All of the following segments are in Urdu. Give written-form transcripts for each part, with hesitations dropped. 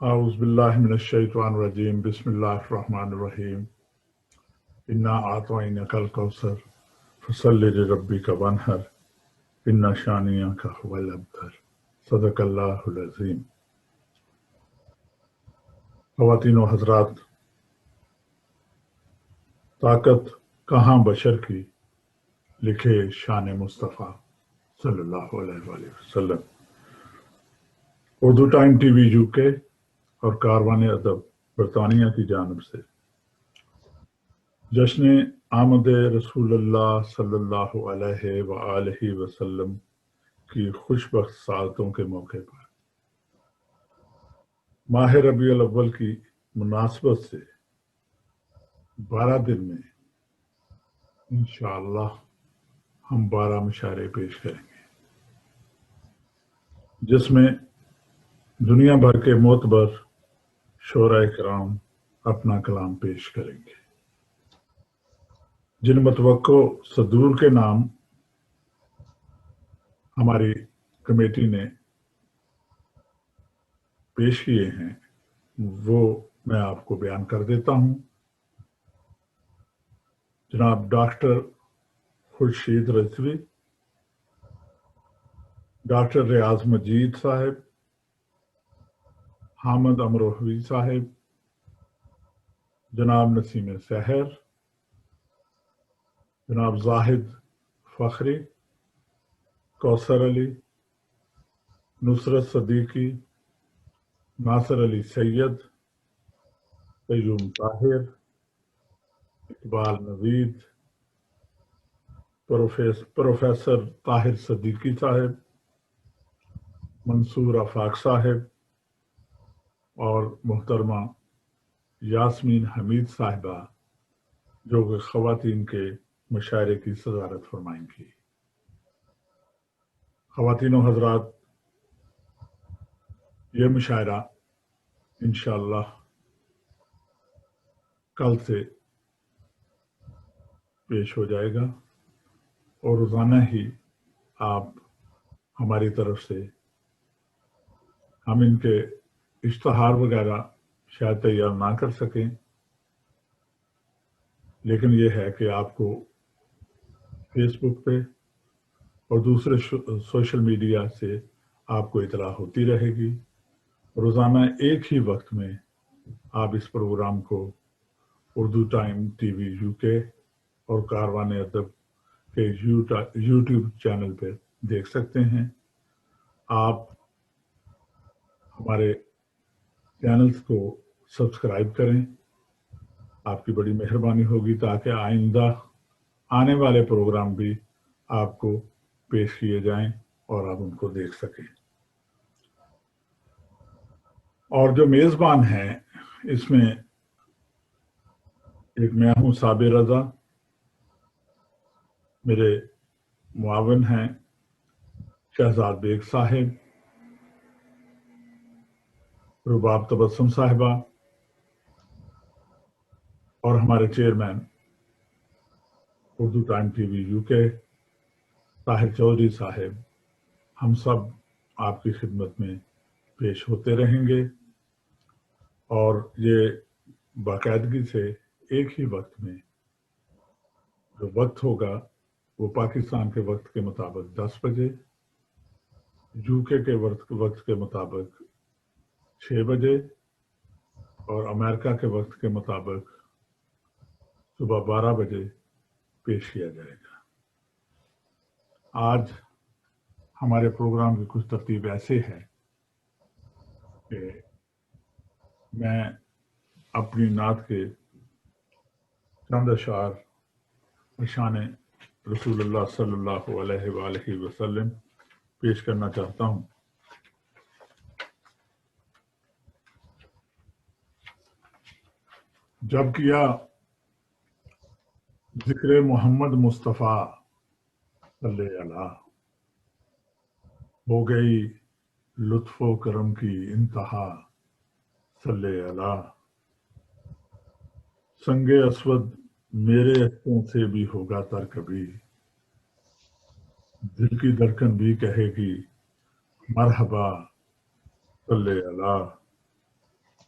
اعوذ باللہ من الشیطان الرجیم بسم اللہ الرحمن الرحیم انا اعطیناک الکوثر فصل لربک وانحر ان شانئک هو الابتر صدق اللہ العظیم۔ خواتین و حضرات، طاقت کہاں بشر کی، لکھے شان مصطفیٰ صلی اللہ علیہ وآلہ وسلم۔ Urdu Time T V you کے اور کاروان ادب برطانیہ کی جانب سے جشن آمد رسول اللہ صلی اللہ علیہ وآلہ وسلم کی خوشبخت سعادتوں کے موقع پر ماہ ربیع الاول کی مناسبت سے 12 دن میں انشاءاللہ ہم 12 مشاعرے پیش کریں گے، جس میں دنیا بھر کے معتبر شعراء کرام اپنا کلام پیش کریں گے۔ جن متوقع صدور کے نام ہماری کمیٹی نے پیش کیے ہیں وہ میں آپ کو بیان کر دیتا ہوں۔ جناب ڈاکٹر خورشید رضوی، ڈاکٹر ریاض مجید صاحب، حامد امروہوی صاحب، جناب نسیم سحر، جناب زاہد فخری، کوثر علی، نصرت صدیقی، ناصر علی سید، قیوم طاہر، اقبال نوید، پروفیسر طاہر صدیقی صاحب، منصور آفاق صاحب اور محترمہ یاسمین حمید صاحبہ، جو کہ خواتین کے مشاعرے کی صدارت فرمائیں گی۔ خواتین و حضرات، یہ مشاعرہ انشاءاللہ کل سے پیش ہو جائے گا اور روزانہ ہی آپ ہماری طرف سے، ہم ان کے اشتہار وغیرہ شاید تیار نہ کر سکیں، لیکن یہ ہے کہ آپ کو فیس بک پہ اور دوسرے سوشل میڈیا سے آپ کو اطلاع ہوتی رہے گی۔ روزانہ ایک ہی وقت میں آپ اس پروگرام کو Urdu Time T V you کے اور کاروان ادب کے یوٹیوب چینل پہ دیکھ سکتے ہیں۔ آپ ہمارے چینلز کو سبسکرائب کریں، آپ کی بڑی مہربانی ہوگی، تاکہ آئندہ آنے والے پروگرام بھی آپ کو پیش کیے جائیں اور آپ ان کو دیکھ سکیں۔ اور جو میزبان ہیں اس میں ایک میں ہوں صابر رضا، میرے معاون ہیں شہزاد بیگ صاحب، رباب تبسم صاحبہ، اور ہمارے chairman Urdu Time T V you کے طاہر چودھری صاحب، ہم سب آپ کی خدمت میں پیش ہوتے رہیں گے، اور یہ باقاعدگی سے ایک ہی وقت میں جو وقت ہوگا وہ پاکستان کے وقت کے مطابق 10 بجے، یو کے وقت کے مطابق 6 بجے اور امریکہ کے وقت کے مطابق صبح 12 بجے پیش کیا جائے گا۔ آج ہمارے پروگرام کی کچھ ترتیب ایسے ہے کہ میں اپنی نعت کے چند اشعار شان رسول اللہ صلی اللہ علیہ وآلہ وسلم پیش کرنا چاہتا ہوں۔ جب کیا ذکر محمد مصطفیٰ صلی اللہ، ہو گئی لطف و کرم کی انتہا صلی اللہ، سنگ اسود میرے حصوں سے بھی ہوگا تر کبھی، دل کی دھڑکن بھی کہے گی مرحبا صلی اللہ،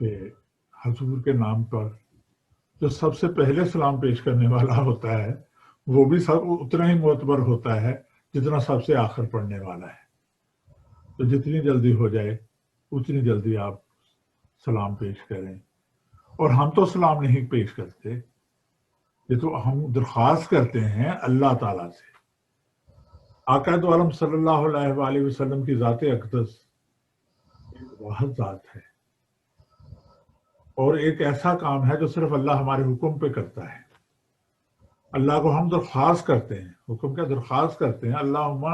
کہ حضور کے نام پر جو سب سے پہلے سلام پیش کرنے والا ہوتا ہے وہ بھی سب اتنا ہی معتبر ہوتا ہے جتنا سب سے آخر پڑھنے والا ہے. تو جتنی جلدی ہو جائے اتنی جلدی آپ سلام پیش کریں. اور ہم تو سلام نہیں پیش کرتے، یہ تو ہم درخواست کرتے ہیں اللہ تعالیٰ سے. آقا دو عالم صلی اللہ علیہ وآلہ وسلم کی ذات اقدس ایک واحد ذات ہے، اور ایک ایسا کام ہے جو صرف اللہ ہمارے حکم پہ کرتا ہے. اللہ کو ہم درخواست کرتے ہیں، حکم کا درخواست کرتے ہیں، اللہم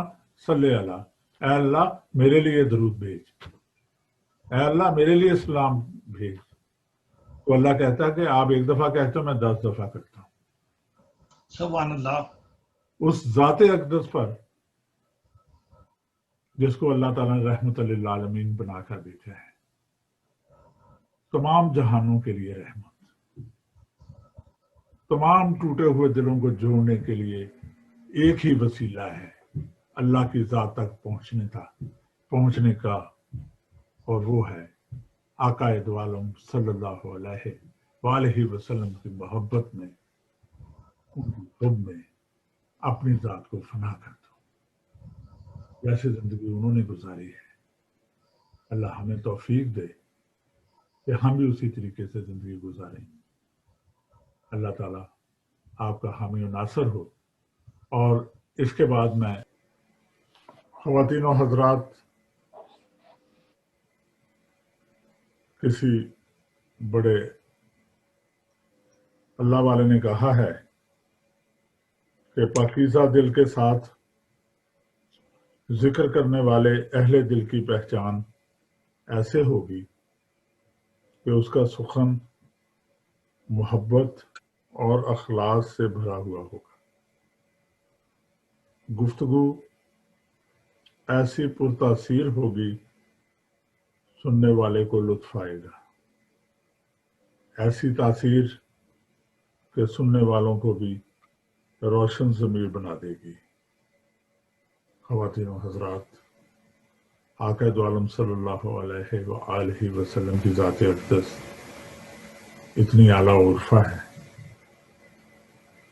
صلی علی، اے اللہ میرے لیے درود بھیج، اے اللہ میرے لیے سلام بھیج. تو اللہ کہتا ہے کہ آپ ایک دفعہ کہتے ہو، میں 10 دفعہ کرتا ہوں. سبحان اللہ. اس ذات اقدس پر جس کو اللہ تعالیٰ نے رحمت للعالمین بنا کر بھیجا ہے، تمام جہانوں کے لیے رحمت، تمام ٹوٹے ہوئے دلوں کو جوڑنے کے لیے ایک ہی وسیلہ ہے اللہ کی ذات تک پہنچنے کا، اور وہ ہے آقا دو عالم صلی اللہ علیہ وآلہ وسلم کی محبت میں، ان کی حب میں اپنی ذات کو فنا کر دو. جیسے زندگی انہوں نے گزاری ہے، اللہ ہمیں توفیق دے کہ ہم بھی اسی طریقے سے زندگی گزاریں. اللہ تعالیٰ آپ کا حامی و ناصر ہو. اور اس کے بعد میں خواتین و حضرات، کسی بڑے اللہ والے نے کہا ہے کہ پاکیزہ دل کے ساتھ ذکر کرنے والے اہل دل کی پہچان ایسے ہوگی کہ اس کا سخن محبت اور اخلاص سے بھرا ہوا ہوگا. گفتگو ایسی پرتاثیر ہوگی، سننے والے کو لطف آئے گا، ایسی تاثیر کہ سننے والوں کو بھی روشن ضمیر بنا دے گی. خواتین و حضرات، آقا دو عالم صلی اللہ علیہ وآلہ وسلم کی ذات اقدس اتنی اعلیٰ عرفہ ہے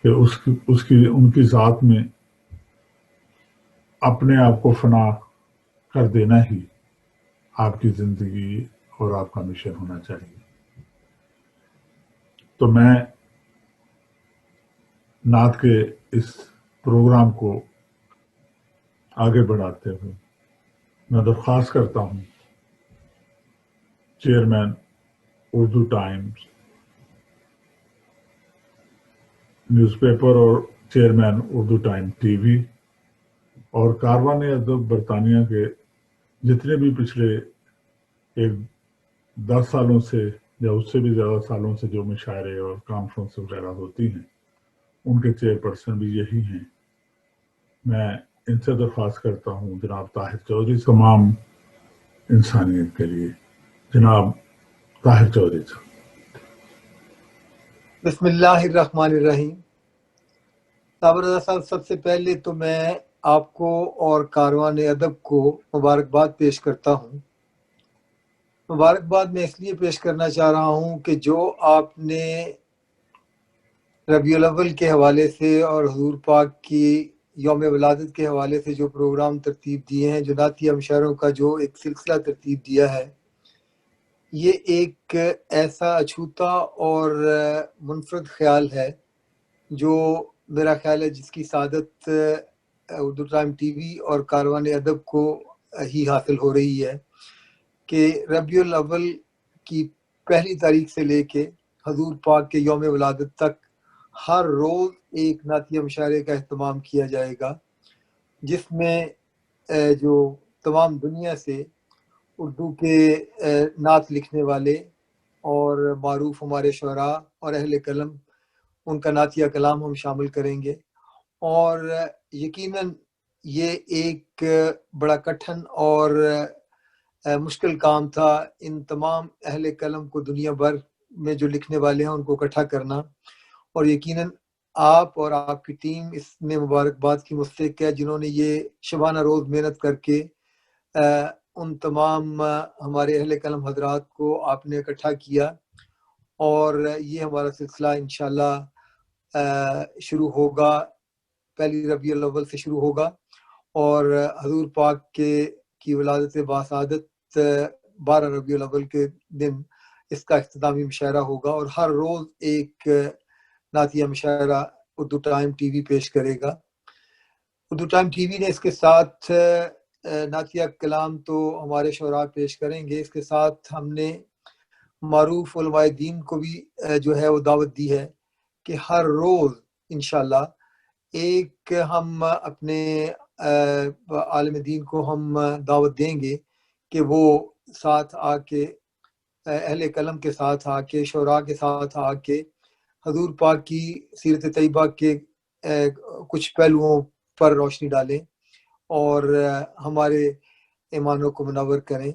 کہ ان کی ذات میں اپنے آپ کو فنا کر دینا ہی آپ کی زندگی اور آپ کا مشن ہونا چاہیے. تو میں نعت کے اس پروگرام کو آگے بڑھاتے ہوئے میں درخواست کرتا ہوں chairman Urdu Times newspaper اور chairman Urdu Time TV اور کاروان ادب برطانیہ کے جتنے بھی پچھلے 10 سالوں سے یا اس سے بھی زیادہ سالوں سے جو مشاعرے اور کانفرنس وغیرہ ہوتی ہیں، ان کے چیئر پرسن بھی یہی ہیں. میں ان سے درخواست کرتا ہوں جناب طاہر چودھری، تمام انسانیت کے لیے جناب طاہر چودھری صاحب. بسم اللہ الرحمن الرحیم. صابر رضا صاحب، سب سے پہلے تو میں آپ کو اور کاروان ادب کو مبارکباد پیش کرتا ہوں. مبارکباد میں اس لیے پیش کرنا چاہ رہا ہوں کہ جو آپ نے ربیع الاول کے حوالے سے اور حضور پاک کی یوم ولادت کے حوالے سے جو پروگرام ترتیب دیے ہیں، جو نعتیہ مشاعروں کا جو ایک سلسلہ ترتیب دیا ہے، یہ ایک ایسا اچھوتا اور منفرد خیال ہے جو میرا خیال ہے جس کی سعادت اردو ٹائم ٹی وی اور کاروان ادب کو ہی حاصل ہو رہی ہے کہ ربیع الاول کی پہلی تاریخ سے لے کے حضور پاک کے یوم ولادت تک ہر روز ایک نعتیہ مشاعرے کا اہتمام کیا جائے گا، جس میں جو تمام دنیا سے اردو کے نعت لکھنے والے اور معروف ہمارے شعراء اور اہل قلم، ان کا نعتیہ کلام ہم شامل کریں گے. اور یقیناً یہ ایک بڑا کٹھن اور مشکل کام تھا، ان تمام اہل قلم کو دنیا بھر میں جو لکھنے والے ہیں ان کو اکٹھا کرنا. اور یقیناً آپ اور آپ کی ٹیم اس میں مبارکباد کی مستحق ہے، جنہوں نے یہ شبانہ روز محنت کر کے ان تمام ہمارے اہل قلم حضرات کو آپ نے اکٹھا کیا، اور یہ ہمارا سلسلہ انشاءاللہ شروع ہوگا، پہلی ربیع الاول سے شروع ہوگا، اور حضور پاک کی ولادت باسعادت 12 ربیع الاول کے دن اس کا اختتامی مشاعرہ ہوگا، اور ہر روز ایک نعتیہ مشاعرہ اردو ٹائم ٹی وی پیش کرے گا۔ اردو ٹائم ٹی وی نے اس کے ساتھ نعتیہ کلام تو ہمارے شعراء پیش کریں گے، اس کے ساتھ ہم نے معروف علماء دین کو بھی جو ہے وہ دعوت دی ہے کہ ہر روز انشاءاللہ ایک ہم اپنے عالم دین کو ہم دعوت دیں گے کہ وہ ساتھ آ کے اہل قلم کے ساتھ آ کے شعراء کے ساتھ آ کے حضور پاک کی سیرت طیبہ کے کچھ پہلوؤں پر روشنی ڈالیں اور ہمارے ایمانوں کو منور کریں۔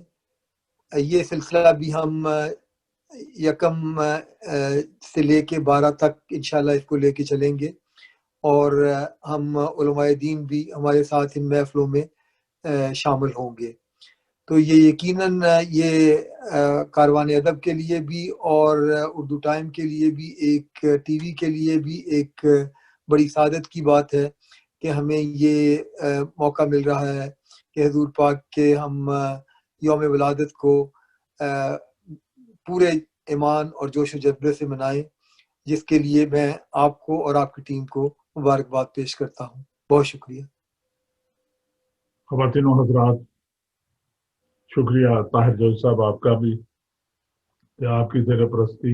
یہ سلسلہ بھی ہم 1 سے لے کے 12 تک انشاءاللہ اس کو لے کے چلیں گے، اور ہم علماء دین بھی ہمارے ساتھ ان محفلوں میں شامل ہوں گے۔ تو یہ یقیناً یہ کاروان ادب کے لیے بھی اور اردو ٹائم کے لیے بھی، ایک ٹی وی کے لیے بھی ایک بڑی سعادت کی بات ہے کہ ہمیں یہ موقع مل رہا ہے کہ حضور پاک کے ہم یوم ولادت کو پورے ایمان اور جوش و جذبے سے منائیں، جس کے لیے میں آپ کو اور آپ کی ٹیم کو مبارکباد پیش کرتا ہوں۔ بہت شکریہ۔ خواتین و حضرات، شکریہ طاہر جوزی صاحب آپ کا بھی کہ آپ کی زیر پرستی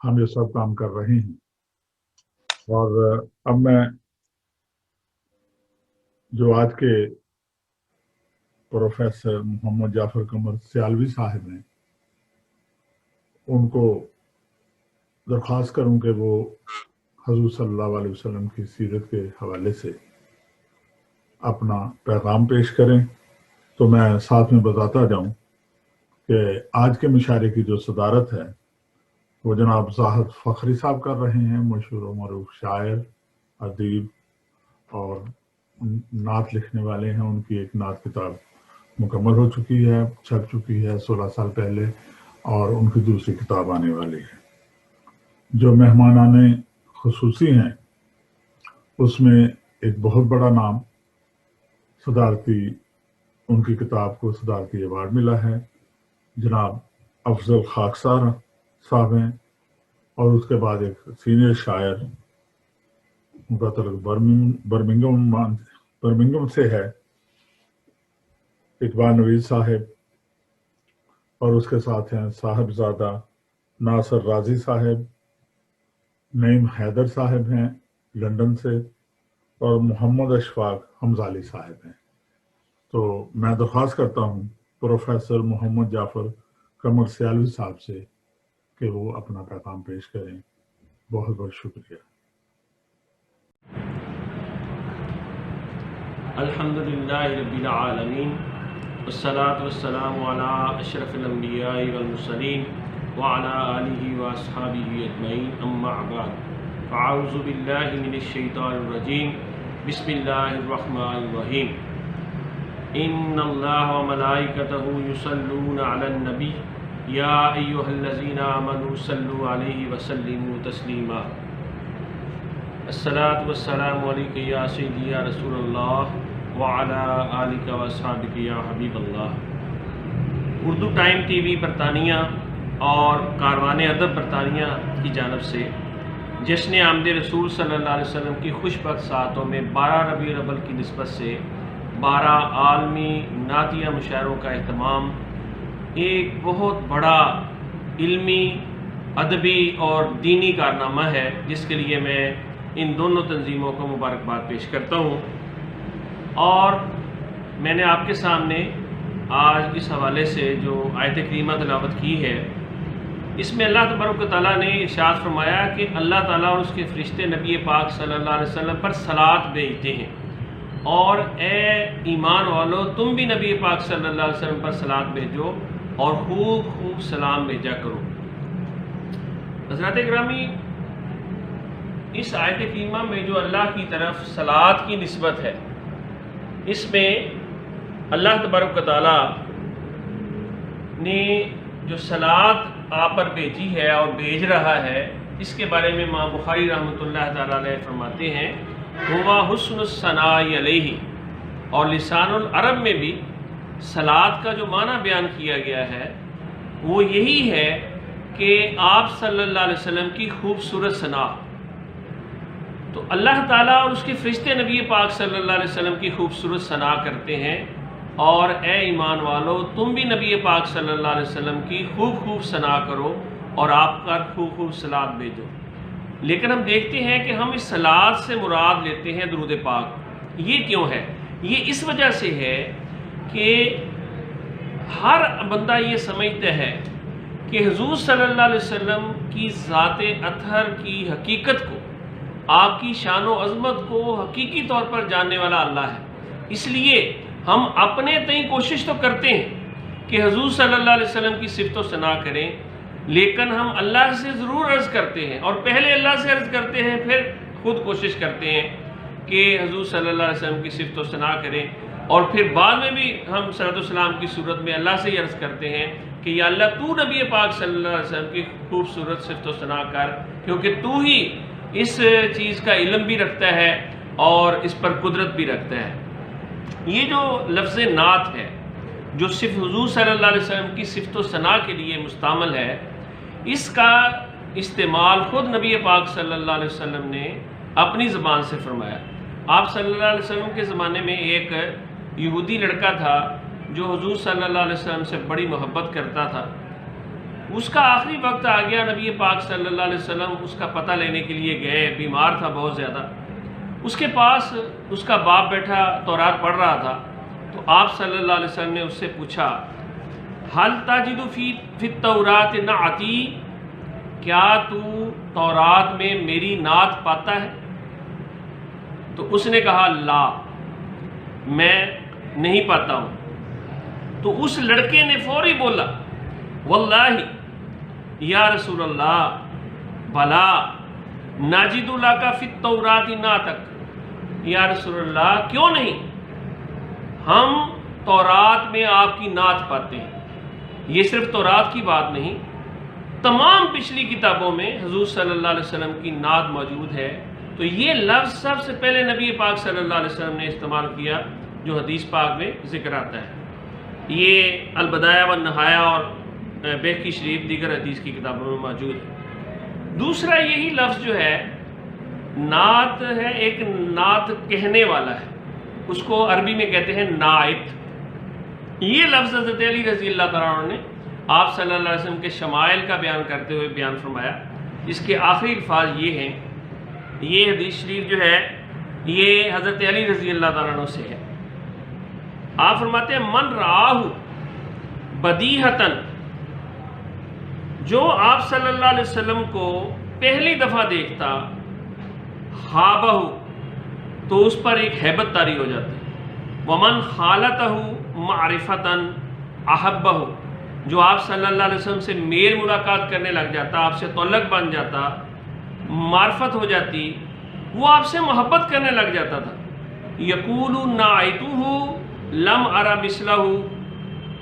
ہم یہ سب کام کر رہے ہیں۔ اور اب میں جو آج کے پروفیسر محمد جعفر قمر سیالوی صاحب ہیں، ان کو درخواست کروں کہ وہ حضور صلی اللہ علیہ وسلم کی سیرت کے حوالے سے اپنا پیغام پیش کریں۔ تو میں ساتھ میں بتاتا جاؤں کہ آج کے مشاعرے کی جو صدارت ہے وہ جناب زاہد فخری صاحب کر رہے ہیں، مشہور و معروف شاعر، ادیب اور نعت لکھنے والے ہیں۔ ان کی ایک نعت کتاب مکمل ہو چکی ہے، چھپ چکی ہے 16 سال پہلے، اور ان کی دوسری کتاب آنے والی ہے۔ جو مہمانان خصوصی ہیں اس میں ایک بہت بڑا نام صدارتی، ان کی کتاب کو صدارتی ایوارڈ ملا ہے، جناب افضل خاکسار صاحب ہیں، اور اس کے بعد ایک سینئر شاعر برمنگم سے ہے، اقبال نوید صاحب، اور اس کے ساتھ ہیں صاحبزادہ ناصر رازی صاحب، نعیم حیدر صاحب ہیں لندن سے، اور محمد اشفاق حمزالی صاحب ہیں۔ تو میں درخواست کرتا ہوں پروفیسر محمد جعفر قمر سیالوی صاحب سے کہ وہ اپنا پیغام پیش کریں۔ بہت بہت شکریہ۔ الحمدللہ رب العالمین، والصلاة والسلام علی اشرف الانبیاء والمرسلین وعلی آلہ واصحابہ اجمعین، اما بعد، فاعوذ باللہ من الشیطان الرجیم، بسم اللہ الرحمن الرحیم۔ ان اللہ وملائکتہ یصلون علی النبی یا ایہا الذین آمنوا صلوا علیہ وسلموا تسلیما۔ الصلاۃ والسلام علیک یا سیدی یا رسول اللہ وعلی آلک واصحابک یا حبیب اللہ۔ اردو ٹائم ٹی وی برطانیہ اور کاروان ادب برطانیہ کی جانب سے جشن آمد رسول صلی اللہ علیہ وسلم کی خوش بخت ساعتوں میں 12 ربیع الاول کی نسبت سے 12 عالمی نعتیہ مشاعروں کا اہتمام ایک بہت بڑا علمی، ادبی اور دینی کارنامہ ہے، جس کے لیے میں ان دونوں تنظیموں کو مبارکباد پیش کرتا ہوں۔ اور میں نے آپ کے سامنے آج اس حوالے سے جو آیت کریمہ تلاوت کی ہے، اس میں اللہ تبارک و تعالیٰ نے ارشاد فرمایا کہ اللہ تعالیٰ اور اس کے فرشتے نبی پاک صلی اللہ علیہ وسلم پر صلات بھیجتے ہیں، اور اے ایمان والو تم بھی نبی پاک صلی اللہ علیہ وسلم پر صلات بھیجو اور خوب خوب سلام بھیجا کرو۔ حضرات گرامی، اس آیت کریمہ میں جو اللہ کی طرف صلات کی نسبت ہے، اس میں اللہ تبارک و تعالیٰ نے جو صلات آپ پر بھیجی ہے اور بھیج رہا ہے، اس کے بارے میں امام بخاری رحمۃ اللہ تعالیٰ علیہ فرماتے ہیں ہوا حسن الثناء علیہ، اور لسان العرب میں بھی صلات کا جو معنی بیان کیا گیا ہے وہ یہی ہے کہ آپ صلی اللہ علیہ وسلم کی خوبصورت ثنا۔ تو اللہ تعالیٰ اور اس کے فرشتے نبی پاک صلی اللہ علیہ وسلم کی خوبصورت ثنا کرتے ہیں، اور اے ایمان والو تم بھی نبی پاک صلی اللہ علیہ وسلم کی خوب خوب ثنا کرو اور آپ کا خوب خوب صلات بھیجو۔ لیکن ہم دیکھتے ہیں کہ ہم اس صلات سے مراد لیتے ہیں درود پاک۔ یہ کیوں ہے؟ یہ اس وجہ سے ہے کہ ہر بندہ یہ سمجھتا ہے کہ حضور صلی اللہ علیہ وسلم کی ذات اطہر کی حقیقت کو، آپ کی شان و عظمت کو حقیقی طور پر جاننے والا اللہ ہے۔ اس لیے ہم اپنے تئیں کوشش تو کرتے ہیں کہ حضور صلی اللہ علیہ وسلم کی صفت و ثنا کریں، لیکن ہم اللہ سے ضرور عرض کرتے ہیں، اور پہلے اللہ سے عرض کرتے ہیں، پھر خود کوشش کرتے ہیں کہ حضور صلی اللہ علیہ وسلم کی صفت و ثنا کریں، اور پھر بعد میں بھی ہم صلاۃ والسلام کی صورت میں اللہ سے ہی عرض کرتے ہیں کہ یا اللہ تو نبی پاک صلی اللہ علیہ وسلم کی خوبصورت صفت و ثنا کر، کیونکہ تو ہی اس چیز کا علم بھی رکھتا ہے اور اس پر قدرت بھی رکھتا ہے۔ یہ جو لفظ نعت ہے جو صرف حضور صلی اللہ علیہ وسلم کی صفت و ثنا کے لیے مستعمل ہے، اس کا استعمال خود نبی پاک صلی اللہ علیہ وسلم نے اپنی زبان سے فرمایا۔ آپ صلی اللہ علیہ وسلم کے زمانے میں ایک یہودی لڑکا تھا جو حضور صلی اللہ علیہ وسلم سے بڑی محبت کرتا تھا۔ اس کا آخری وقت آ گیا، نبی پاک صلی اللہ علیہ وسلم اس کا پتہ لینے کے لیے گئے، بیمار تھا بہت زیادہ۔ اس کے پاس اس کا باپ بیٹھا تورات پڑھ رہا تھا، تو آپ صلی اللہ علیہ وسلم نے اس سے پوچھا حل تجد فی التوراۃ نعتی، کیا تو تورات میں میری نعت پاتا ہے؟ تو اس نے کہا لا، میں نہیں پاتا ہوں۔ تو اس لڑکے نے فوری بولا واللہ یا رسول اللہ بلا ناجد لک فی التوراۃ نعتک، یا رسول اللہ کیوں نہیں، ہم تورات میں آپ کی نعت پاتے ہیں۔ یہ صرف تورات کی بات نہیں، تمام پچھلی کتابوں میں حضور صلی اللہ علیہ وسلم کی نعت موجود ہے۔ تو یہ لفظ سب سے پہلے نبی پاک صلی اللہ علیہ وسلم نے استعمال کیا، جو حدیث پاک میں ذکر آتا ہے۔ یہ البدایہ والنہایہ اور بیہقی شریف دیگر حدیث کی کتابوں میں موجود ہے۔ دوسرا یہی لفظ جو ہے نعت ہے، ایک نعت کہنے والا ہے، اس کو عربی میں کہتے ہیں ناعت۔ یہ لفظ حضرت علی رضی اللہ تعالیٰ عنہ نے آپ صلی اللہ علیہ وسلم کے شمائل کا بیان کرتے ہوئے بیان فرمایا۔ اس کے آخری الفاظ یہ ہیں، یہ حدیث شریف جو ہے یہ حضرت علی رضی اللہ تعالیٰ عنہ سے ہے۔ آپ فرماتے ہیں من رآہ بدیہتاً، جو آپ صلی اللہ علیہ وسلم کو پہلی دفعہ دیکھتا خوابہ، تو اس پر ایک ہیبت طاری ہو جاتی۔ ومن خالتہ معرفتاً احبہ، جو آپ صلی اللہ علیہ وسلم سے میل ملاقات کرنے لگ جاتا، آپ سے تعلق بن جاتا، معرفت ہو جاتی، وہ آپ سے محبت کرنے لگ جاتا تھا۔ یقول نعیتہ لم ارى مثلہ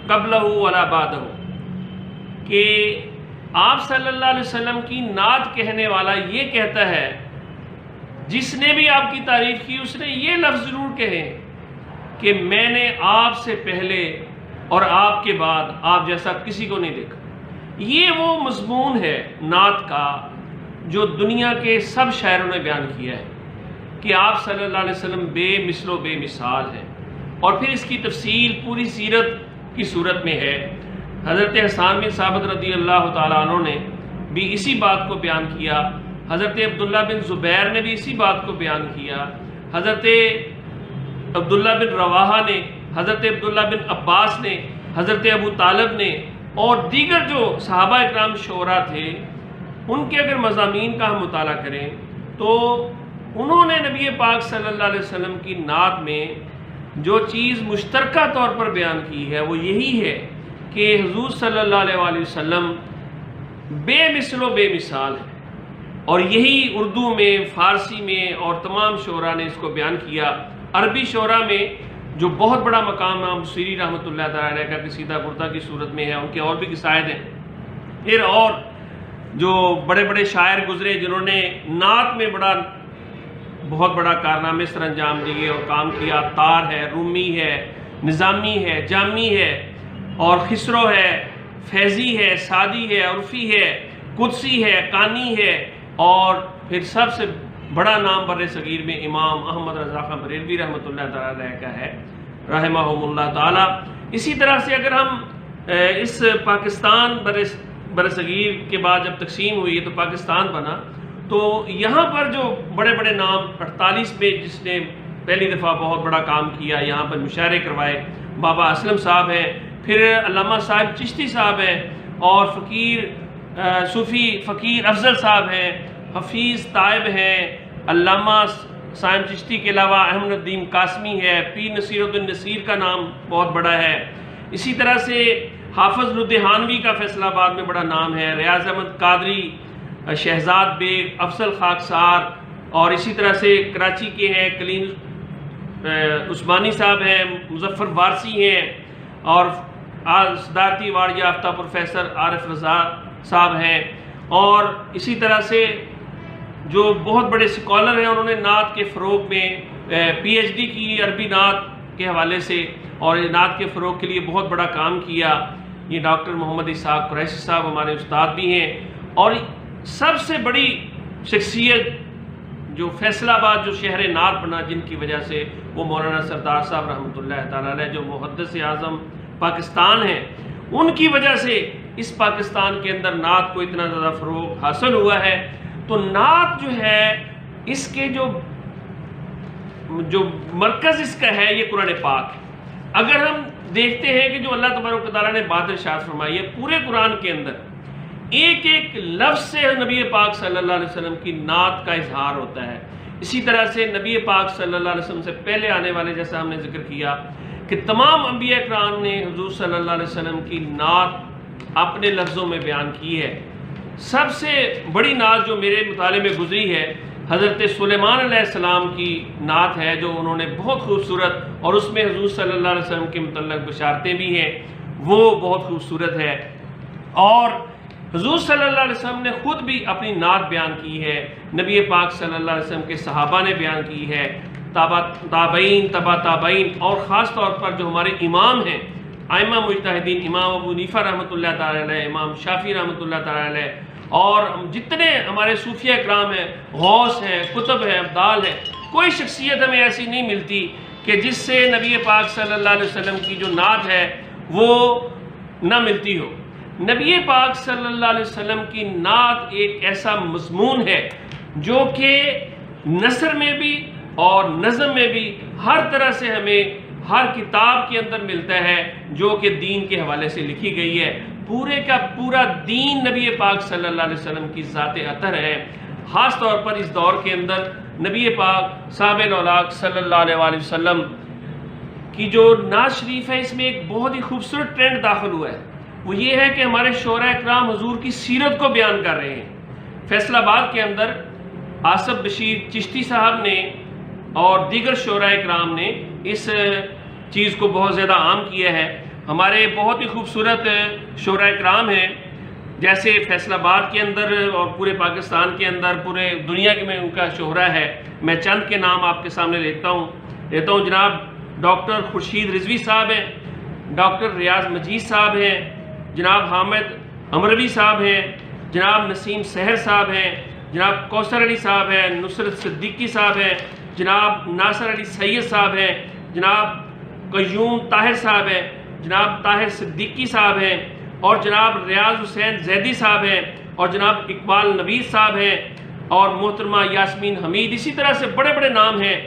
قبلہ ولا بعدہ، کہ آپ صلی اللہ علیہ وسلم کی نعت کہنے والا یہ کہتا ہے، جس نے بھی آپ کی تعریف کی اس نے یہ لفظ ضرور کہے کہ میں نے آپ سے پہلے اور آپ کے بعد آپ جیسا کسی کو نہیں دیکھا۔ یہ وہ مضمون ہے نعت کا جو دنیا کے سب شاعروں نے بیان کیا ہے کہ آپ صلی اللہ علیہ وسلم بے مثل و بے مثال ہیں، اور پھر اس کی تفصیل پوری سیرت کی صورت میں ہے۔ حضرت حسان بن ثابت رضی اللہ تعالیٰ عنہ نے بھی اسی بات کو بیان کیا، حضرت عبداللہ بن زبیر نے بھی اسی بات کو بیان کیا، حضرت عبداللہ بن رواحہ نے، حضرت عبداللہ بن عباس نے، حضرت ابو طالب نے، اور دیگر جو صحابہ اکرام شعراء تھے ان کے اگر مضامین کا ہم مطالعہ کریں تو انہوں نے نبی پاک صلی اللہ علیہ وسلم کی نعت میں جو چیز مشترکہ طور پر بیان کی ہے وہ یہی ہے کہ حضور صلی اللہ علیہ وسلم بے مثل و بے مثال ہے، اور یہی اردو میں، فارسی میں اور تمام شعراء نے اس کو بیان کیا۔ عربی شعراء میں جو بہت بڑا مقام امام بصیری رحمۃ اللہ تعالیٰ علیہ کا قصیدہ بردہ کی صورت میں ہے، ان کے اور بھی قصائد ہیں۔ پھر اور جو بڑے بڑے شاعر گزرے جنہوں نے نعت میں بہت بڑا کارنامے سر انجام دیے اور کام کیا، تار ہے، رومی ہے، نظامی ہے، جامی ہے، اور خسرو ہے، فیضی ہے، سعدی ہے، عرفی ہے، قدسی ہے، کانی ہے، اور پھر سب سے بڑا نام بر صغیر میں امام احمد رضا خان بریلوی رحمۃ اللہ تعالیٰ علیہ کا ہے رحمہم اللہ تعالیٰ۔ اسی طرح سے اگر ہم اس پاکستان بر صغیر کے بعد جب تقسیم ہوئی ہے تو پاکستان بنا، تو یہاں پر جو بڑے بڑے نام 48 میں جس نے پہلی دفعہ بہت بڑا کام کیا، یہاں پر مشاعرے کروائے، بابا اسلم صاحب ہیں، پھر علامہ صاحب چشتی صاحب ہیں، اور صوفی فقیر افضل صاحب ہیں، حفیظ طائب ہیں، علامہ صاحب چشتی کے علاوہ احمد الدین قاسمی ہے، پیر نصیر الدین نصیر کا نام بہت بڑا ہے۔ اسی طرح سے حافظ لدھیانوی کا فیصلہ آباد میں بڑا نام ہے، ریاض احمد قادری، شہزاد بیگ، افضل خاکسار، اور اسی طرح سے کراچی کے ہیں کلیم عثمانی صاحب ہیں، مظفر وارسی ہیں، اور صدارتی ایوارڈ یافتہ پروفیسر عارف رضا صاحب ہیں، اور اسی طرح سے جو بہت بڑے سکالر ہیں، انہوں نے نعت کے فروغ میں پی ایچ ڈی کی عربی نعت کے حوالے سے، اور نعت کے فروغ کے لیے بہت بڑا کام کیا۔ یہ ڈاکٹر محمد اسحاق قریشی صاحب ہمارے استاد بھی ہیں، اور سب سے بڑی شخصیت جو فیصل آباد جو شہر نعت بنا، جن کی وجہ سے وہ مولانا سردار صاحب رحمۃ اللہ تعالیٰ علیہ جو محدث اعظم پاکستان ہیں، ان کی وجہ سے اس پاکستان کے اندر نعت کو اتنا زیادہ فروغ حاصل ہوا ہے۔ تو نعت جو ہے، اس کے جو مرکز اس کا ہے یہ قرآن پاک ہے۔ اگر ہم دیکھتے ہیں کہ جو اللہ تبارک و تعالیٰ نے بات ارشاد فرمائی ہے، پورے قرآن کے اندر ایک ایک لفظ سے نبی پاک صلی اللہ علیہ وسلم کی نعت کا اظہار ہوتا ہے۔ اسی طرح سے نبی پاک صلی اللہ علیہ وسلم سے پہلے آنے والے، جیسا ہم نے ذکر کیا کہ تمام انبیاء اکرام نے حضور صلی اللہ علیہ وسلم کی نعت اپنے لفظوں میں بیان کی ہے۔ سب سے بڑی نعت جو میرے مطالعے میں گزری ہے، حضرت سلیمان علیہ السلام کی نعت ہے، جو انہوں نے بہت خوبصورت، اور اس میں حضور صلی اللہ علیہ وسلم کے متعلق بشارتیں بھی ہیں، وہ بہت خوبصورت ہے۔ اور حضور صلی اللہ علیہ وسلم نے خود بھی اپنی نعت بیان کی ہے، نبی پاک صلی اللہ علیہ وسلم کے صحابہ نے بیان کی ہے، تابعین، تبع تابعین، اور خاص طور پر جو ہمارے امام ہیں، ائمہ مجتہدین، امام ابو حنیفہ رحمۃ اللہ تعالیٰ علیہ، امام شافعی رحمۃ اللہ تعالیٰ علیہ، اور جتنے ہمارے صوفیہ اکرام ہیں، غوث ہیں، کتب ہیں، ابدال ہیں، کوئی شخصیت ہمیں ایسی نہیں ملتی کہ جس سے نبی پاک صلی اللہ علیہ وسلم کی جو نعت ہے وہ نہ ملتی ہو۔ نبی پاک صلی اللہ علیہ وسلم کی نعت ایک ایسا مضمون ہے جو کہ نثر میں بھی اور نظم میں بھی ہر طرح سے ہمیں ہر کتاب کے اندر ملتا ہے جو کہ دین کے حوالے سے لکھی گئی ہے۔ پورے کا پورا دین نبی پاک صلی اللہ علیہ وسلم کی ذات اطہر ہے۔ خاص طور پر اس دور کے اندر نبی پاک صاحب الاولاق صلی اللہ علیہ وسلم کی جو نعت شریف ہے، اس میں ایک بہت ہی خوبصورت ٹرینڈ داخل ہوا ہے، وہ یہ ہے کہ ہمارے شعراء اکرام حضور کی سیرت کو بیان کر رہے ہیں۔ فیصل آباد کے اندر آصف بشیر چشتی صاحب نے اور دیگر شعراء اکرام نے اس چیز کو بہت زیادہ عام کیا ہے۔ ہمارے بہت ہی خوبصورت شعراء اکرام ہیں، جیسے فیصل آباد کے اندر اور پورے پاکستان کے اندر، پورے دنیا میں ان کا شہرہ ہے۔ میں چند کے نام آپ کے سامنے لیتا ہوں۔ جناب ڈاکٹر خورشید رضوی صاحب ہیں، ڈاکٹر ریاض مجید صاحب ہیں، جناب حامد امروی صاحب ہیں، جناب نسیم سحر صاحب ہیں، جناب کوثر علی صاحب ہیں، نصرت صدیقی صاحب ہیں، جناب ناصر علی سید صاحب ہیں، جناب قیوم طاہر صاحب ہیں، جناب طاہر صدیقی صاحب ہیں، اور جناب ریاض حسین زیدی صاحب ہیں، اور جناب اقبال نوید صاحب ہیں، اور محترمہ یاسمین حمید۔ اسی طرح سے بڑے بڑے نام ہیں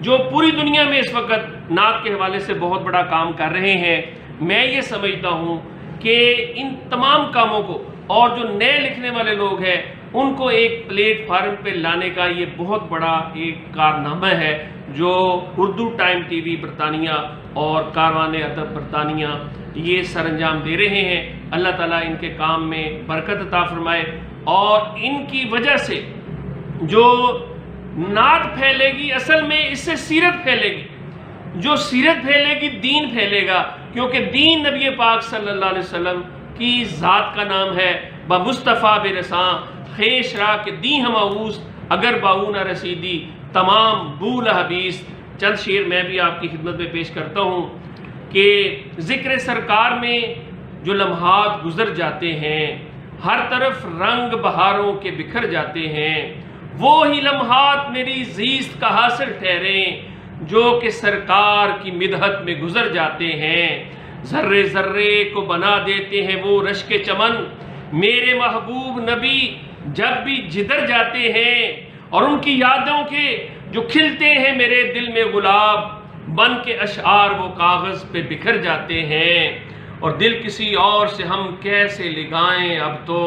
جو پوری دنیا میں اس وقت نعت کے حوالے سے بہت بڑا کام کر رہے ہیں۔ میں یہ سمجھتا ہوں کہ ان تمام کاموں کو، اور جو نئے لکھنے والے لوگ ہیں ان کو ایک پلیٹ فارم پہ لانے کا یہ بہت بڑا ایک کارنامہ ہے جو اردو ٹائم ٹی وی برطانیہ اور کاروان ادب برطانیہ یہ سر انجام دے رہے ہیں۔ اللہ تعالیٰ ان کے کام میں برکت عطا فرمائے، اور ان کی وجہ سے جو نعت پھیلے گی، اصل میں اس سے سیرت پھیلے گی۔ جو سیرت پھیلے گی دین پھیلے گا، کیونکہ دین نبی پاک صلی اللہ علیہ وسلم کی ذات کا نام ہے۔ بمصطفیٰ برساں خیش را کہ دی ہم آووز اگر باؤ نہ رسیدی تمام بول حبیث۔ چند شعر میں بھی آپ کی خدمت میں پیش کرتا ہوں کہ ذکر سرکار میں جو لمحات گزر جاتے ہیں، ہر طرف رنگ بہاروں کے بکھر جاتے ہیں، وہی لمحات میری زیست کا حاصل ٹھہریں جو کہ سرکار کی مدحت میں گزر جاتے ہیں۔ ذرے ذرے کو بنا دیتے ہیں وہ رشک چمن، میرے محبوب نبی جب بھی جدھر جاتے ہیں، اور ان کی یادوں کے جو کھلتے ہیں میرے دل میں گلاب بن کے اشعار وہ کاغذ پہ بکھر جاتے ہیں، اور دل کسی اور سے ہم کیسے لگائیں، اب تو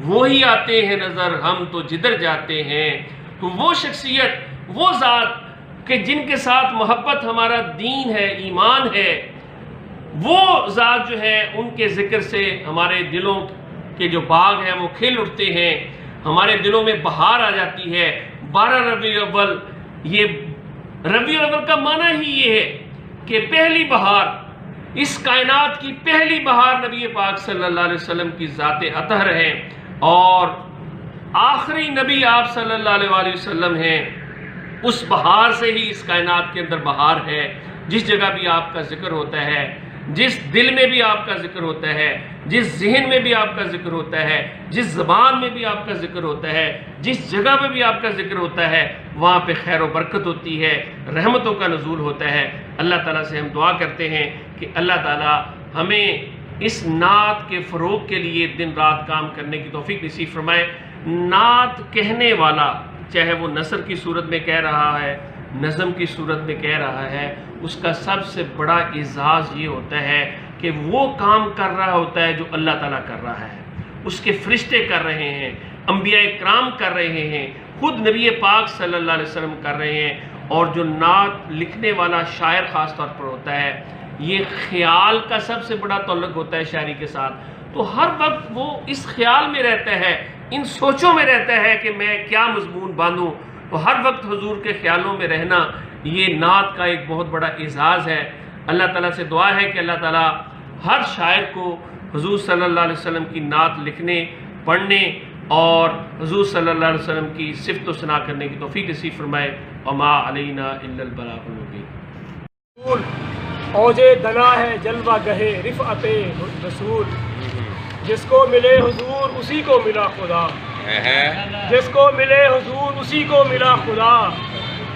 وہی آتے ہیں نظر ہم تو جدھر جاتے ہیں۔ تو وہ شخصیت، وہ ذات کہ جن کے ساتھ محبت ہمارا دین ہے، ایمان ہے، وہ ذات جو ہے ان کے ذکر سے ہمارے دلوں کے جو باغ ہیں وہ کھل اٹھتے ہیں، ہمارے دلوں میں بہار آ جاتی ہے۔ 12 ربیع الاول، یہ ربیع الاول کا معنی ہی یہ ہے کہ پہلی بہار، اس کائنات کی پہلی بہار نبی پاک صلی اللہ علیہ وسلم کی ذات اطہر ہے، اور آخری نبی آپ صلی اللہ علیہ وسلم ہیں۔ اس بہار سے ہی اس کائنات کے اندر بہار ہے۔ جس جگہ بھی آپ کا ذکر ہوتا ہے، جس دل میں بھی آپ کا ذکر ہوتا ہے، جس ذہن میں بھی آپ کا ذکر ہوتا ہے، جس زبان میں بھی آپ کا ذکر ہوتا ہے، جس جگہ پہ بھی آپ کا ذکر ہوتا ہے، وہاں پہ خیر و برکت ہوتی ہے، رحمتوں کا نزول ہوتا ہے۔ اللہ تعالیٰ سے ہم دعا کرتے ہیں کہ اللہ تعالیٰ ہمیں اس نعت کے فروغ کے لیے دن رات کام کرنے کی توفیق نصیب فرمائے۔ نعت کہنے والا، چاہے وہ نثر کی صورت میں کہہ رہا ہے، نظم کی صورت میں کہہ رہا ہے، اس کا سب سے بڑا اعزاز یہ ہوتا ہے کہ وہ کام کر رہا ہوتا ہے جو اللہ تعالیٰ کر رہا ہے، اس کے فرشتے کر رہے ہیں، انبیاء کرام کر رہے ہیں، خود نبی پاک صلی اللہ علیہ وسلم کر رہے ہیں، اور جو نعت لکھنے والا شاعر خاص طور پر ہوتا ہے، یہ خیال کا سب سے بڑا تعلق ہوتا ہے شاعری کے ساتھ، تو ہر وقت وہ اس خیال میں رہتا ہے، ان سوچوں میں رہتا ہے کہ میں کیا مضمون باندھوں، تو ہر وقت حضور کے خیالوں میں رہنا یہ نعت کا ایک بہت بڑا اعزاز ہے۔ اللہ تعالیٰ سے دعا ہے کہ اللہ تعالیٰ ہر شاعر کو حضور صلی اللہ علیہ وسلم کی نعت لکھنے، پڑھنے اور حضور صلی اللہ علیہ وسلم کی صفت و ثنا کرنے کی توفیق نصیب فرمائے۔ وما علینا الا البلاغ المبین۔ اوجے دنا ہے جلوہ گہے رفعت رسول، جس کو ملے حضور اسی کو ملا خدا، جس کو ملے حضور اسی کو ملا خدا،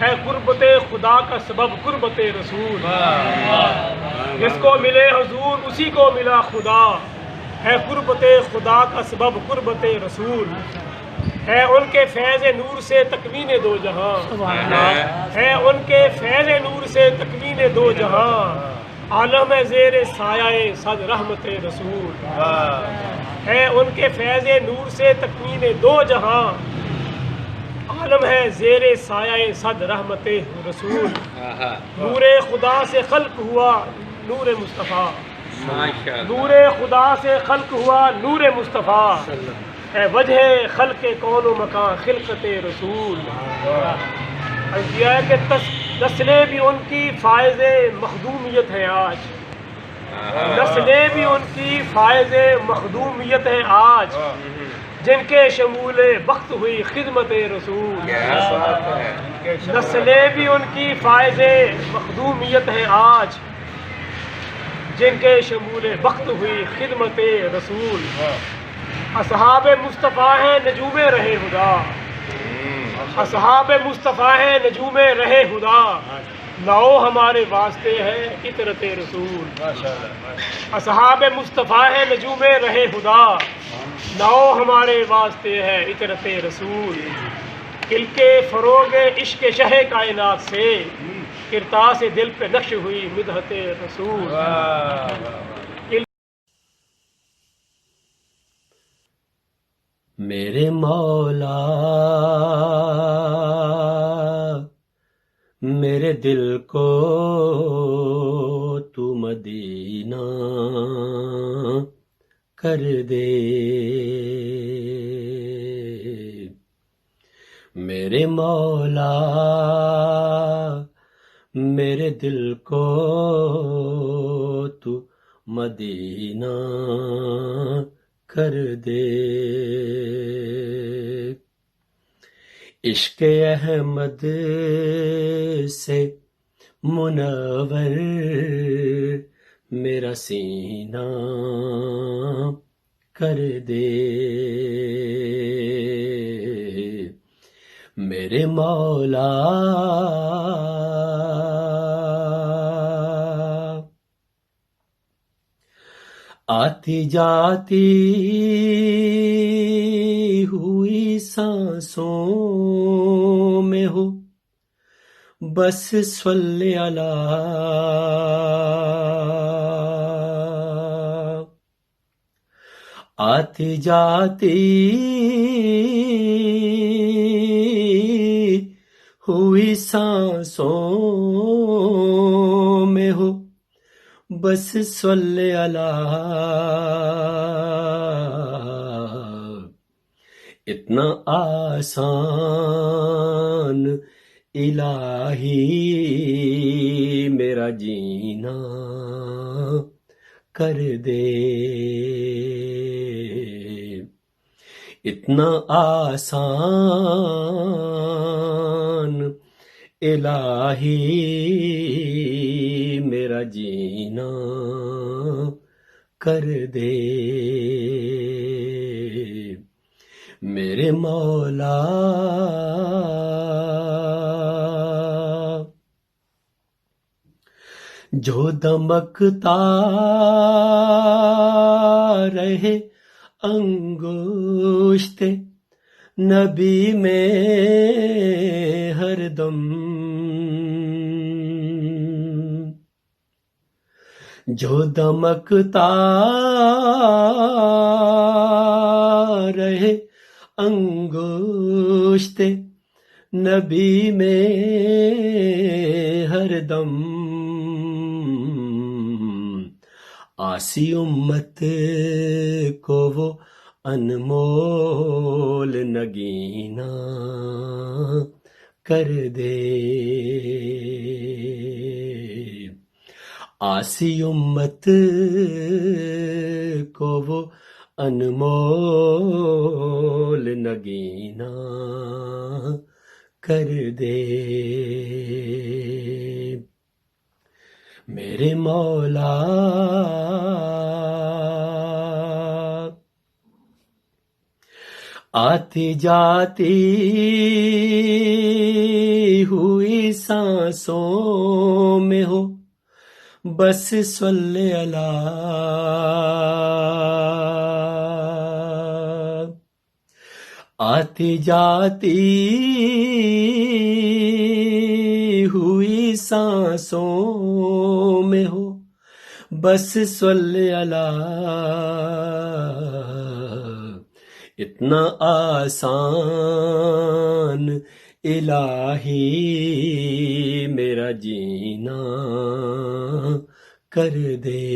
ہے قربت خدا کا سبب قربت رسول، جس کو ملے حضور اسی کو ملا خدا، ہے قربت خدا کا سبب قربت رسول، ہے ان کے فیض نور سے تکوین دو جہاں، ہے ان کے فیض نور سے تکوین دو جہاں، عالم زیر سایہ صد رحمت رسول، ہے ان کے فیض نور سے تکوین دو جہاں، عالم ہے زیر سایہ صد رحمت رسول، نور خدا سے خلق ہوا نور مصطفیٰ، نور خدا سے خلق ہوا نور مصطفیٰ، ہے وجہ خلق کون و مکان خلقت رسول، انبیاء کے نسلیں بھی ان کی فائز مخدومیت ہیں آج، نسلیں بھی ان کی فائز مخدومیت ہیں آج، جن کے شمول وقت ہوئی خدمت رسول، نسلیں بھی ان کی فائز مخدومیت ہیں آج، جن کے شمول وقت ہوئی خدمت رسول، اصحاب مصطفیٰ ہیں نجوم رہے خدا، اصحاب مصطفیٰ ہیں نجوم رہے خدا، ناؤ ہمارے واسطے ہے عطرت رسول، اصحاب مصطفیٰ ہیں نجوم رہے خدا، ناؤ ہمارے واسطے ہے عطرت رسول، کل کے فروغ عشق شہ کائنات سے کرتاس دل پہ نقش ہوئی مدحت رسول، میرے مولا میرے دل کو تو مدینہ کر دے، میرے مولا میرے دل کو تو مدینہ کر دے، عشق احمد سے منور میرا سینہ کر دے، میرے مولا آتی جاتی ہوئی سانسوں میں ہو بس صلی اللہ، آتی جاتی ہوئی سانسوں میں ہو بس صلی اللہ، اتنا آسان الہی میرا جینا کر دے، اتنا آسان الہی میرا جینا کر دے، میرے مولا جو دمکتا رہے انگشت نبی میں ہر دم، جو دمکتا رہے انگشت نبی میں ہر دم، آسی امت کو وہ انمول نگینا کر دے، آسی امت کو وہ انمول نگینا کر دے، میرے مولا آتی جاتی ہوئی سانسوں میں ہو بس صلی اللہ، آتی جاتی ہوئی سانسوں میں ہو بس صلی اللہ، اتنا آسان الہی میرا جینا کر دے،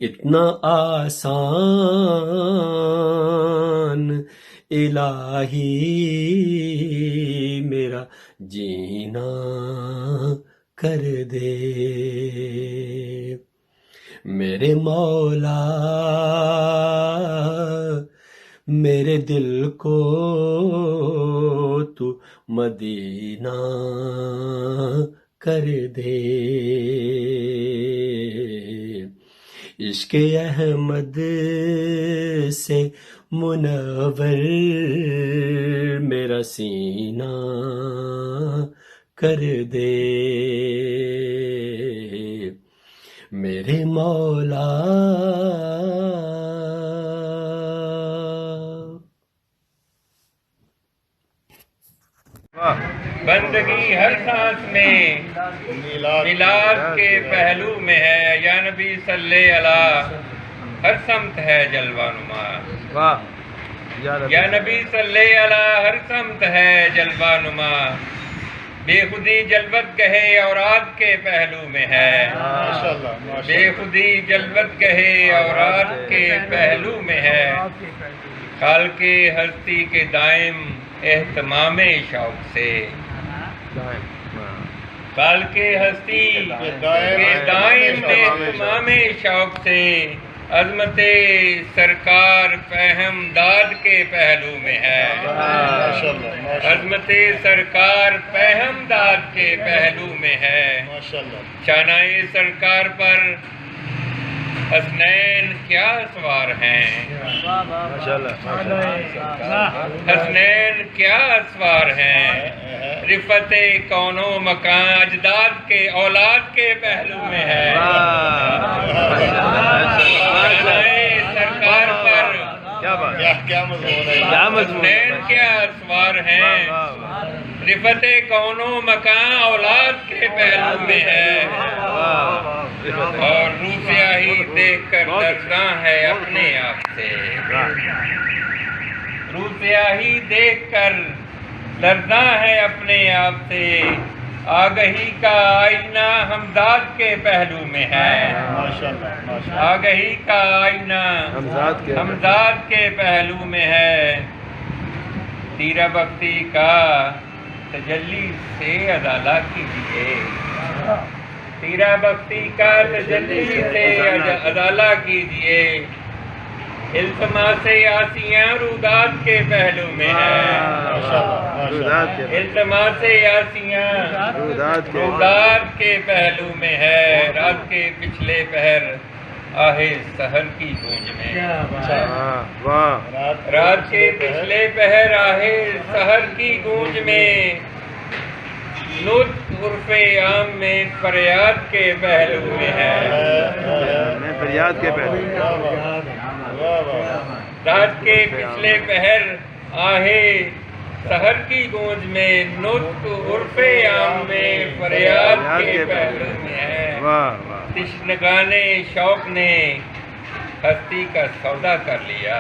اتنا آسان الہی میرا جینا کر دے، میرے مولا میرے دل کو تو مدینہ کر دے، عشق احمد سے منور میرا سینہ کر دے، میرے مولا بندگی ہر سانس میں میلاد کے پہلو میں ہے، یا نبی صلی اللہ ہر سمت ہے جلوہ نما، یا نبی صلی اللہ ہر سمت ہے جلوہ نما، بے خودی جلوت کہے اوراد کے پہلو میں ہے، بے خودی جلوت کہے اوراد کے پہلو میں ہے، خالق ہستی کے دائم اہتمام شوق سے بال کے ہستی کے دائم اہتمام شوق سے عظمت سرکار فہم داد کے پہلو میں ہے. عظمت سرکار فہم داد کے پہلو میں ہے. شانۂ سرکار پر حسنین کیا سوار ہیں. حسنین کیا سوار ہیں. رفت کون و مکان اجداد کے اولاد کے پہلو میں ہے. سرکار پر حسنین کیا سوار ہیں. رفت کون و مکان اولاد کے پہلو میں ہے. اور روح سیاہی دیکھ کر لرزاں ہے اپنے آپ سے. روح سیاہی دیکھ کر لرزاں ہے اپنے آپ سے. آگہی کا آئینہ ہمزاد کے پہلو میں ہے. آگہی کا آئینہ ہمزاد کے پہلو میں ہے. تیرہ بختی کا تجلی سے ازالہ کیجیے. تیرہ بختی کا تجلی سے ازالہ کیجیے. التماس یاسیاں روداد کے پہلو میں ہے. التماس یاسیاں روداد کے پہلو میں ہے. رات کے پچھلے پہر آہ سحر کی گونج میں. رات کے پچھلے پہر آہ سحر کی گونج میں. نطق عرف عام میں فریاد کے پہلو میں ہے. فریاد کے پہلو. رات کے پچھلے پہر آہے سحر کی گونج میں. نطق عرف عام میں فریاد کے پہلو میں ہے. تشنگان شوق نے ہستی کا سودا کر لیا.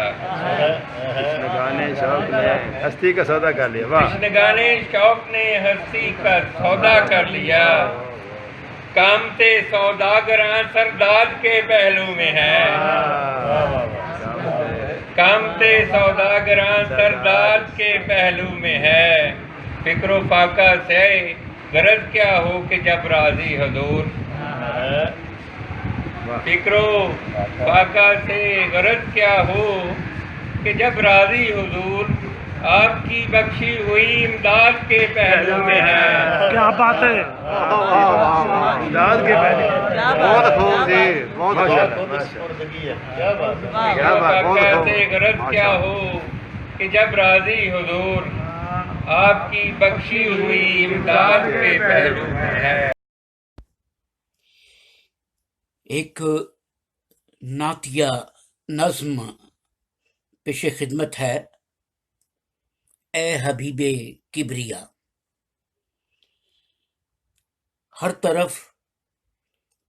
تشنگان شوق نے ہستی کا سودا کر لیا. تشنگان شوق نے ہستی کا سودا کر لیا. کامتے سوداگراں سرداد کے پہلو میں ہے. کامتے سوداگراں سرداد کے پہلو میں ہے. فکر و فاقہ سے غرض کیا ہو کہ جب راضی حضور. فکر و فاقہ سے غرض کیا ہو کہ جب راضی حضور. آپ کی بخشی ہوئی امداد کے پہلو میں ہے. کیا بات ہے. امداد کے پہلو. بہت خوب جی. بہت فاقہ سے غرض کیا ہو کہ جب راضی حضور. آپ کی بخشی ہوئی امداد کے پہلو میں ہے. ایک نعتیہ نظم پیش خدمت ہے. اے حبیب کبریا. ہر طرف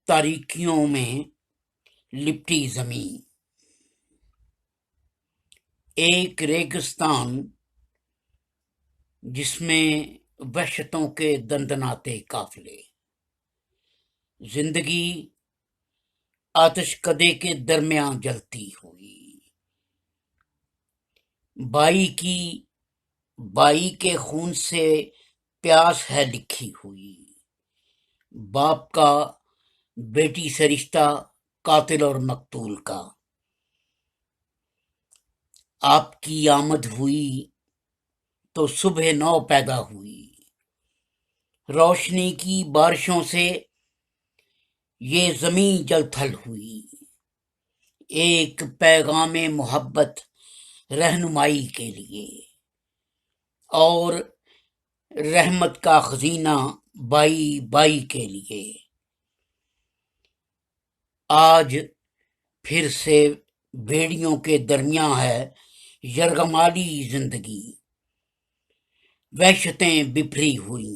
تاریکیوں میں لپٹی زمین. ایک ریگستان جس میں وحشتوں کے دندناتے قافلے. زندگی آتش کدے کے درمیان جلتی ہوئی. بائی کے خون سے پیاس ہے لکھی ہوئی. باپ کا بیٹی سے رشتہ قاتل اور مقتول کا. آپ کی آمد ہوئی تو صبح نو پیدا ہوئی. روشنی کی بارشوں سے یہ زمین جل تھل ہوئی. ایک پیغام محبت رہنمائی کے لیے اور رحمت کا خزینہ بائی کے لیے. آج پھر سے بھیڑیوں کے درمیان ہے یرغمالی زندگی. وحشتیں بپھری ہوئی.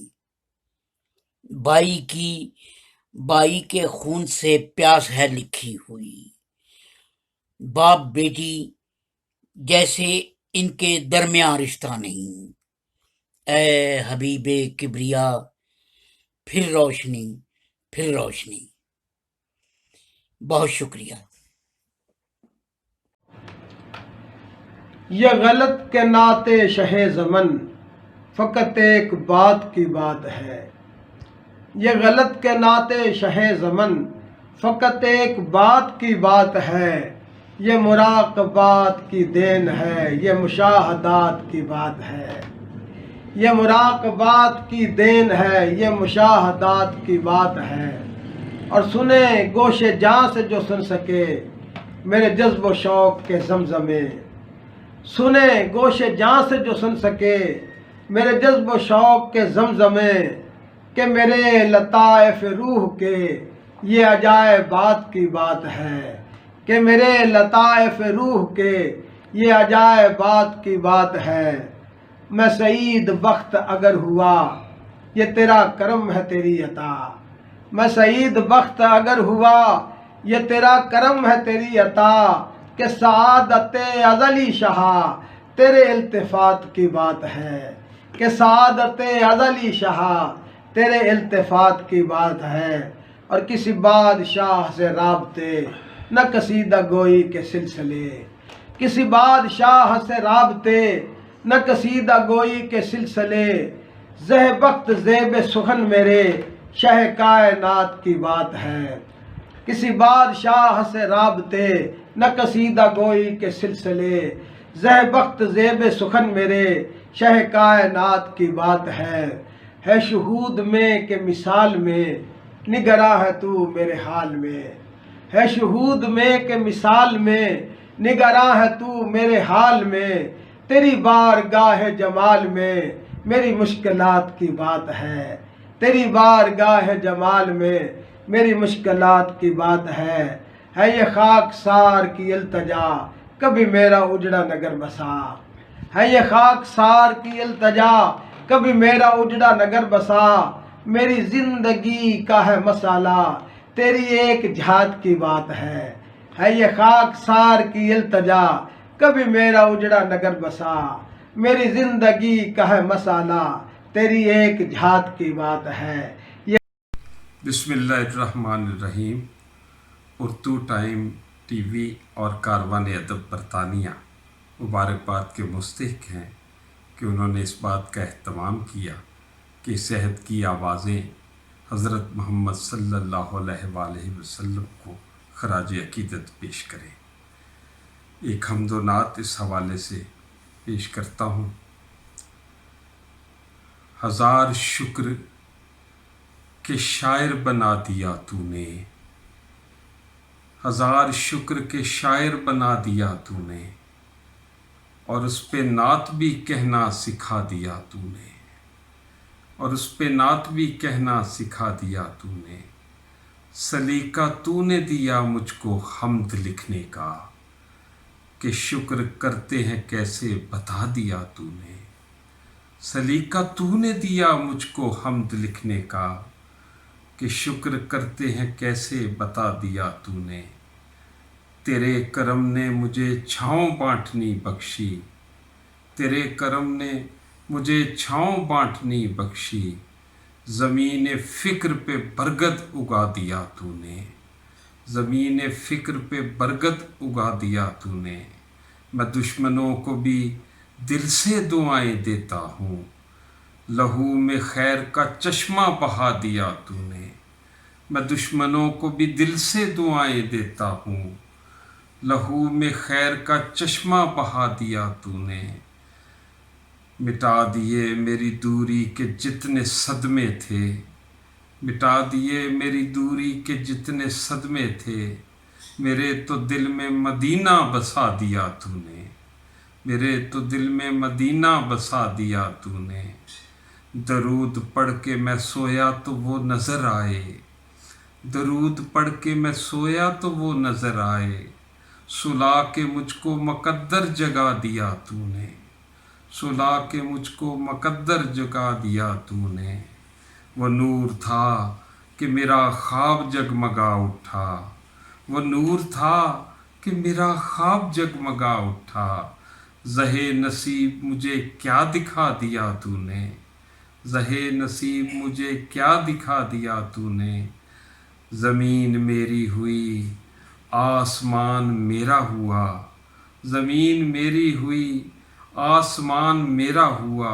بائی کے خون سے پیاس ہے لکھی ہوئی. باپ بیٹی جیسے ان کے درمیان رشتہ نہیں. اے حبیب کبریا پھر روشنی پھر روشنی. بہت شکریہ. یہ غلط کے نعت شہ زمن فقط ایک بات کی بات ہے، یہ غلط کے ناطے شہ زمن، فقط ایک بات کی بات ہے، یہ مراقبات کی دین ہے، یہ مشاہدات کی بات ہے، یہ مراقبات کی دین ہے، یہ مشاہدات کی بات ہے۔ اور سنیں گوش جاں سے جو سن سکے میرے جذب و شوق کے زمزمے، سنیں گوش جاں سے جو سن سکے میرے جذب و شوق کے زمزمے، کہ میرے لطائف روح کے یہ عجائبات کی بات ہے، کہ میرے لطائف روح کے یہ عجائبات کی بات ہے۔ میں سعید بخت اگر ہوا یہ تیرا کرم ہے تیری عطا، میں سعید بخت اگر ہوا یہ تیرا کرم ہے تیری عطا، کہ سعادت ازلی شہا تیرے التفات کی بات ہے، کہ سعادت ازلی شہا تیرے التفات کی بات ہے۔ اور کسی بادشاہ سے رابطے نہ قصیدہ گوئی کے سلسلے، کسی بادشاہ سے رابطے نہ قصیدہ گوئی کے سلسلے، زہ بخت زیب سخن میرے شہ کائنات کی بات ہے، کسی بادشاہ سے رابطے نہ قصیدہ گوئی کے سلسلے، زہ بخت زیب سخن میرے شہ کائنات کی بات ہے شہود میں کہ مثال میں نگراں ہے تو میرے حال میں، ہے شہود میں کہ مثال میں نگراں ہے تو میرے حال میں، تیری بارگاہ جمال میں میری مشکلات کی بات ہے، تیری بارگاہ جمال میں میری مشکلات کی بات ہے یہ خاک سار کی التجا کبھی میرا اجڑا نگر بسا، ہے یہ خاک سار کی التجا کبھی میرا اجڑا نگر بسا، میری زندگی کا ہے مسئلہ تیری ایک جھات کی بات ہے یہ خاک سار کی التجا کبھی میرا اجڑا نگر بسا، میری زندگی کا ہے مسئلہ تیری ایک جھات کی بات ہے۔ بسم اللہ الرحمن الرحیم۔ اردو ٹائم ٹی وی اور کاروان ادب برطانیہ مبارکباد کے مستحق ہیں کہ انہوں نے اس بات کا اہتمام کیا کہ صحت کی آوازیں حضرت محمد صلی اللہ علیہ وآلہ وسلم کو خراج عقیدت پیش کریں۔ ایک حمد و نعت اس حوالے سے پیش کرتا ہوں۔ ہزار شکر کہ شاعر بنا دیا تو نے، ہزار شکر کہ شاعر بنا دیا تو نے، اور اس پہ نعت بھی کہنا سکھا دیا تو نے، اور اس پہ نعت بھی کہنا سکھا دیا تو نے، سلیقہ تو نے دیا مجھ کو حمد لکھنے کا، کہ شکر کرتے ہیں کیسے بتا دیا تو نے، سلیقہ تو نے دیا مجھ کو حمد لکھنے کا، کہ شکر کرتے ہیں کیسے بتا دیا تو نے، تیرے کرم نے مجھے چھاؤں بانٹنی بخشی، تیرے کرم نے مجھے چھاؤں بانٹنی بخشی، زمین فکر پہ برگد اگا دیا تو نے، زمین فکر پہ برگد اگا دیا تو نے، میں دشمنوں کو بھی دل سے دعائیں دیتا ہوں، لہو میں خیر کا چشمہ بہا دیا تو نے، میں دشمنوں کو بھی دل سے دعائیں دیتا ہوں، لہو میں خیر کا چشمہ بہا دیا تو نے، مٹا دیے میری دوری کے جتنے صدمے تھے، مٹا دیے میری دوری کے جتنے صدمے تھے، میرے تو دل میں مدینہ بسا دیا تو نے، میرے تو دل میں مدینہ بسا دیا تو نے، درود پڑھ کے میں سویا تو وہ نظر آئے، درود پڑھ کے میں سویا تو وہ نظر آئے، سلا کے مجھ کو مقدر جگا دیا تو نے، سلا کے مجھ کو مقدر جگا دیا تو نے، وہ نور تھا کہ میرا خواب جگمگا اٹھا، وہ نور تھا کہ میرا خواب جگمگا اٹھا، زہے نصیب مجھے کیا دکھا دیا تو نے، زہے نصیب مجھے کیا دکھا دیا تو نے، زمین میری ہوئی آسمان میرا ہوا، زمین میری ہوئی آسمان میرا ہوا،